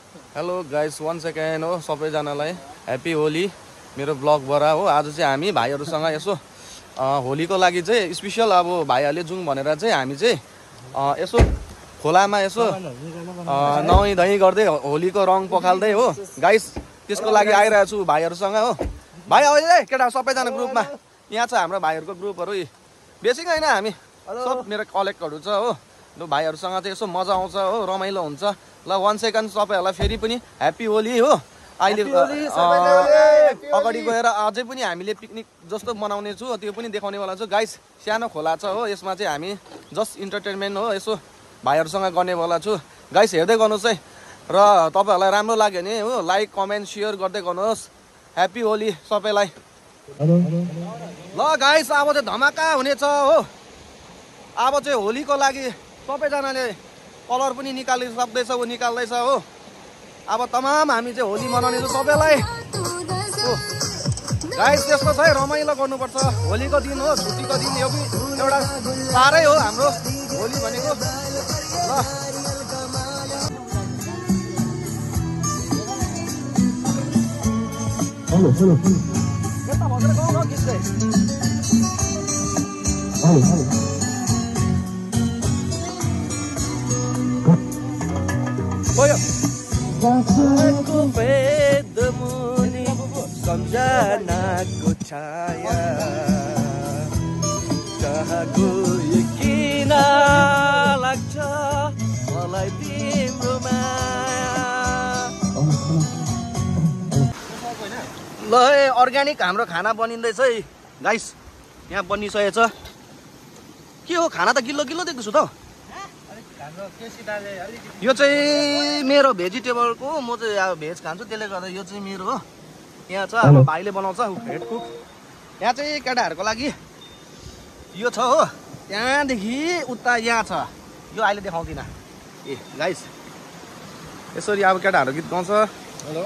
Hello guys, 1 second हो सबैजनालाई happy Holi मेरो ब्लगबाट हो। आज चाहिँ हामी भाइहरूसँग यसो होलीको लागि चाहिँ स्पेसल अब भाइहरूले जाउँ भनेर चाहिँ हामी चाहिँ यसो खोलामा यसो नुहाइ धुवाइ गर्दै होलीको रङ पखाल्दै हो गाइस। त्यसको लागि आइरहेको छु भाइहरूसँग हो। भाइ अहिले केटा सबैजना ग्रुपमा यहाँ छ हाम्रो भाइहरूको ग्रुपहरू। बेसी होइन, हामी सब मेरो कलेक्टहरू छ हो। लु भाइहरूसँग चाहिँ यसो मजा आउँछ हो, रमाइलो हुन्छ। ल 1 सेकेन्ड सबैहरूलाई फेरि पनि ह्याप्पी होली हो। अहिले अगाडि गएर अझै पनि हामीले पिकनिक जस्तो मनाउने छु, त्यो पनि देखाउनेवाला छु गाइस। सानो खोला छ हो, यसमा चाहिँ हामी जस्ट इन्टरटेनमेन्ट हो यसो भाइहरूसँग गर्नेवाला छु गाइस। हेर्दै गर्नुहोस् है, र तपाईँहरूलाई राम्रो लाग्यो भने हो लाइक कमेन्ट सेयर गर्दै गर्नुहोस्। ह्याप्पी होली सबैलाई। ल गाइस, अब चाहिँ धमाका हुनेछ हो। अब चाहिँ होलीको लागि सबैजनाले कलर पनि निकाल्दैछ हो। अब तमाम हामी चाहिँ होली मनाउने छौँ सबैलाई हो गाइस। त्यस्तो छ है, रमाइलो गर्नुपर्छ। होलीको दिन हो, छुट्टीको दिन, यो पनि एउटा चाडै हो हाम्रो होली भनेको। ल यता भनेर गाउँ खिच्दै मुनि सम्झनाको छाया कहाँ गयो किन लाग्छ मलाई तिम्रो माया। ल अर्ग्यानिक हाम्रो खाना बनिँदैछ है गाइस। यहाँ बनिसकेको छ। के हो खाना त गिल्लो गिल्लो देख्दैछु त। यो चाहिँ मेरो भेजिटेबलको, म चाहिँ अब भेज खान्छु त्यसले गर्दा यो चाहिँ मेरो हो। यहाँ छ अब भाइले बनाउँछ हेड कुक। यहाँ चाहिँ केटाहरूको लागि यो छ हो। त्यहाँदेखि उता यहाँ छ, यो अहिले देखाउँदिनँ। ए गाइस यसरी अब केटाहरू गीत गाउँछ। हेलो